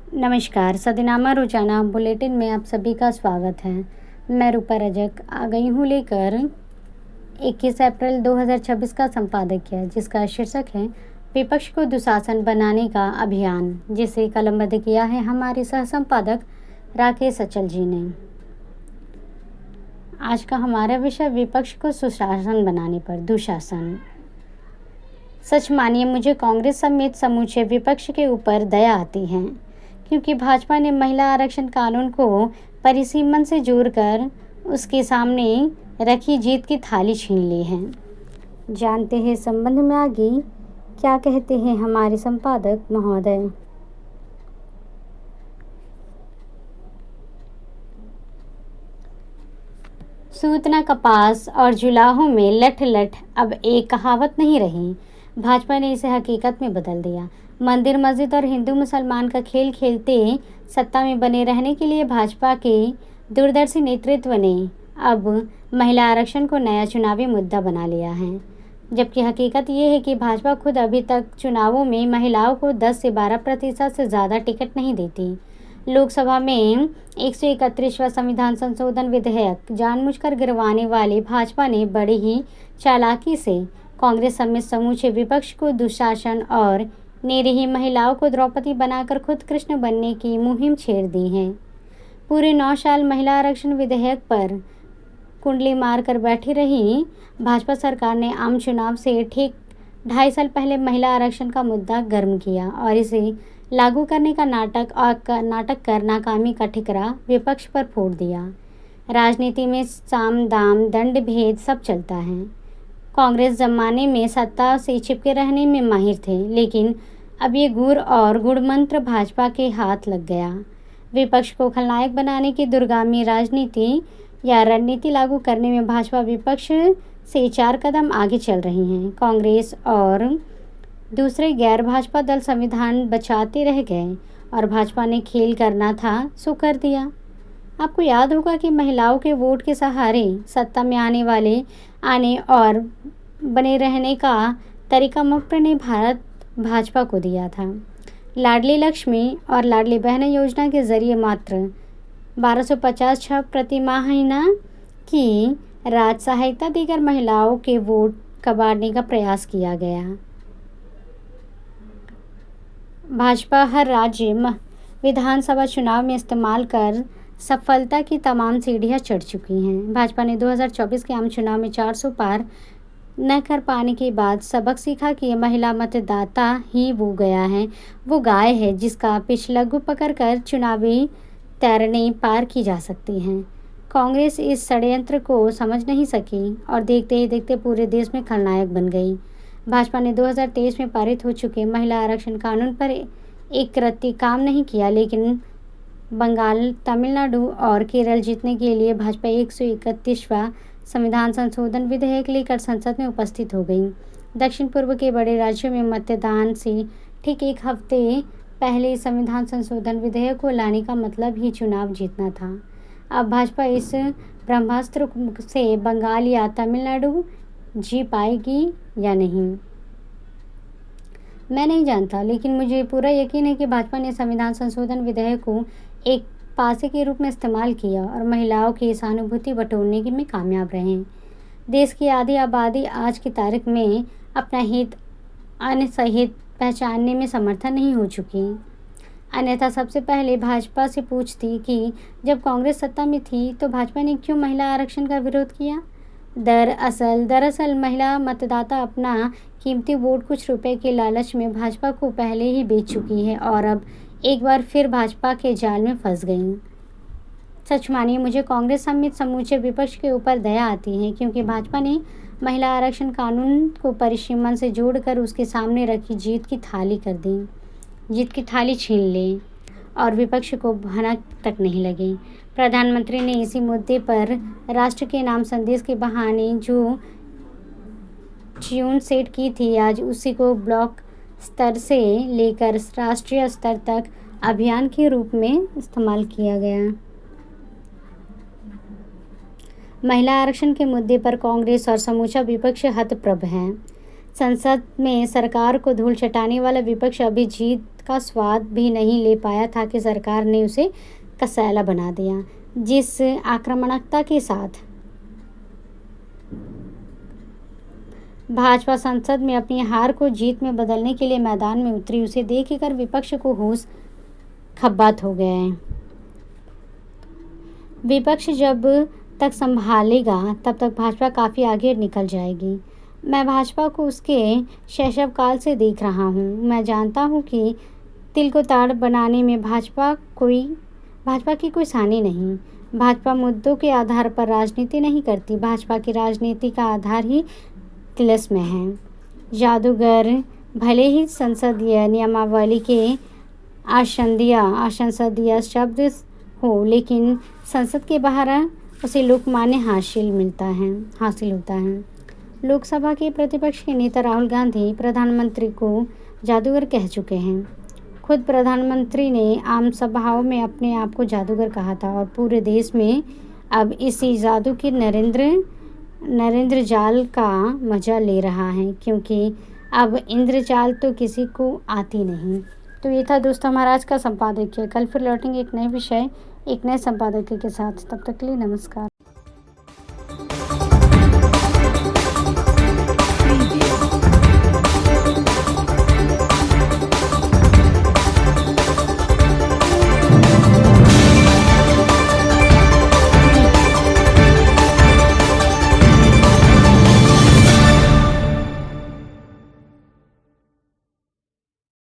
नमस्कार, सदनामा रोजाना बुलेटिन में आप सभी का स्वागत है। मैं रूपा रजक आ गई हूँ लेकर 21 अप्रैल 2026 का संपादकीय, जिसका शीर्षक है विपक्ष को दुशासन बनाने का अभियान, जिसे कलमबद्ध किया है हमारे सह संपादक राकेश अचल जी ने। आज का हमारा विषय विपक्ष को सुशासन बनाने पर दुशासन। सच मानिए, मुझे कांग्रेस समेत समूचे विपक्ष के ऊपर दया आती है, क्योंकि भाजपा ने महिला आरक्षण कानून को परिसीमन से जोड़कर उसके सामने रखी जीत की थाली छीन ली है। जानते हैं संबंध में आगे क्या कहते हैं हमारे संपादक महोदय। सूतना कपास और जुलाहों में लठ लठ अब एक कहावत नहीं रही। भाजपा ने इसे हकीकत में बदल दिया। मंदिर मस्जिद और हिंदू मुसलमान का खेल खेलते सत्ता में बने रहने के लिए भाजपा के दूरदर्शी नेतृत्व ने अब महिला आरक्षण को नया चुनावी मुद्दा बना लिया है, जबकि हकीकत ये है कि भाजपा खुद अभी तक चुनावों में महिलाओं को 10 से 12% से ज़्यादा टिकट नहीं देती। लोकसभा में 131वां संविधान संशोधन विधेयक जानबूझकर गिरवाने वाले भाजपा ने बड़ी ही चालाकी से कांग्रेस समेत समूचे विपक्ष को दुशासन और निरीह महिलाओं को द्रौपदी बनाकर खुद कृष्ण बनने की मुहिम छेड़ दी है। पूरे 9 साल महिला आरक्षण विधेयक पर कुंडली मारकर बैठी रही भाजपा सरकार ने आम चुनाव से ठीक 2.5 साल पहले महिला आरक्षण का मुद्दा गर्म किया और इसे लागू करने का नाटक कर नाकामी का ठिकरा विपक्ष पर फोड़ दिया। राजनीति में साम दाम दंड भेद सब चलता है। कांग्रेस जमाने में सत्ता से चिपके रहने में माहिर थे, लेकिन अब ये गुर और गुड़मंत्र भाजपा के हाथ लग गया। विपक्ष को खलनायक बनाने की दूरगामी राजनीति या रणनीति लागू करने में भाजपा विपक्ष से 4 कदम आगे चल रही हैं। कांग्रेस और दूसरे गैर भाजपा दल संविधान बचाते रह गए और भाजपा ने खेल करना था सो कर दिया। आपको याद होगा कि महिलाओं के वोट के सहारे सत्ता में आने और बने रहने का तरीका मप्र ने भाजपा को दिया था। लाडली लक्ष्मी और लाडली बहन योजना के जरिए मात्र 1250 प्रति महीना की राज सहायता देकर महिलाओं के वोट कबाड़ने का प्रयास किया गया। भाजपा हर राज्य विधानसभा चुनाव में इस्तेमाल कर सफलता की तमाम सीढ़ियां चढ़ चुकी हैं। भाजपा ने 2024 के आम चुनाव में 400 पार न कर पाने के बाद सबक सीखा कि महिला मतदाता ही वो गाय है जिसका पिछलग्गू पकड़कर चुनावी तैरने पार की जा सकती हैं। कांग्रेस इस षड्यंत्र को समझ नहीं सकी और देखते ही देखते पूरे देश में खलनायक बन गई। भाजपा ने 2023 में पारित हो चुके महिला आरक्षण कानून पर एक रत्ती काम नहीं किया, लेकिन बंगाल, तमिलनाडु और केरल जीतने के लिए भाजपा 131वां संविधान संशोधन विधेयक लेकर संसद में उपस्थित हो गई। दक्षिण पूर्व के बड़े राज्यों में मतदान से ठीक एक हफ्ते पहले संविधान संशोधन विधेयक को लाने का मतलब ही चुनाव जीतना था। अब भाजपा इस ब्रह्मास्त्र से बंगाल या तमिलनाडु जी पाएगी या नहीं, मैं नहीं जानता, लेकिन मुझे पूरा यकीन है कि भाजपा ने संविधान संशोधन विधेयक को एक पासे के रूप में इस्तेमाल किया और महिलाओं की सहानुभूति बटोरने में कामयाब रहे। देश की आधी आबादी आज की तारीख में अपना हित अन्य सहित पहचानने में समर्थन नहीं हो चुकी। अन्यथा सबसे पहले भाजपा से पूछती कि जब कांग्रेस सत्ता में थी तो भाजपा ने क्यों महिला आरक्षण का विरोध किया। दरअसल महिला मतदाता अपना कीमती वोट कुछ रुपए के लालच में भाजपा को पहले ही बेच चुकी है और अब एक बार फिर भाजपा के जाल में फंस गई। सच मानिए, मुझे कांग्रेस समेत समूचे विपक्ष के ऊपर दया आती है, क्योंकि भाजपा ने महिला आरक्षण कानून को परिसीमन से जोड़कर उसके सामने रखी जीत की थाली छीन ली और विपक्ष को भनक तक नहीं लगी। प्रधानमंत्री ने इसी मुद्दे पर राष्ट्र के नाम संदेश के बहाने जो ट्यून सेट की थी, आज उसी को ब्लॉक स्तर से लेकर राष्ट्रीय स्तर तक अभियान के रूप में इस्तेमाल किया गया। महिला आरक्षण के मुद्दे पर कांग्रेस और समूचा विपक्ष हतप्रभ है। संसद में सरकार को धूल चटाने वाला विपक्ष अभी जीत का स्वाद भी नहीं ले पाया था कि सरकार ने उसे कसैला बना दिया। जिस आक्रामकता के साथ भाजपा संसद में अपनी हार को जीत में बदलने के लिए मैदान में उतरी, उसे देखकर विपक्ष को होश खब्बात हो गया है। विपक्ष जब तक संभालेगा तब तक भाजपा काफ़ी आगे निकल जाएगी। मैं भाजपा को उसके शैशव काल से देख रहा हूँ। मैं जानता हूँ कि तिल को ताड़ बनाने में भाजपा की कोई सानी नहीं। भाजपा मुद्दों के आधार पर राजनीति नहीं करती। भाजपा की राजनीति का आधार ही तिलस्म है। जादूगर भले ही संसदीय नियमावली के असंसदीय शब्द हो, लेकिन संसद के बाहर उसे लोकमान्य हासिल होता है। लोकसभा के प्रतिपक्ष के नेता राहुल गांधी प्रधानमंत्री को जादूगर कह चुके हैं। खुद प्रधानमंत्री ने आम सभाओं में अपने आप को जादूगर कहा था और पूरे देश में अब इसी जादू के नरेंद्र जाल का मजा ले रहा है, क्योंकि अब इंद्रजाल तो किसी को आती नहीं। तो ये था दोस्तों हमारा आज का संपादकीय। कल फिर लौटेंगे एक नए विषय, एक नए संपादकीय के साथ। तब तक के लिए नमस्कार।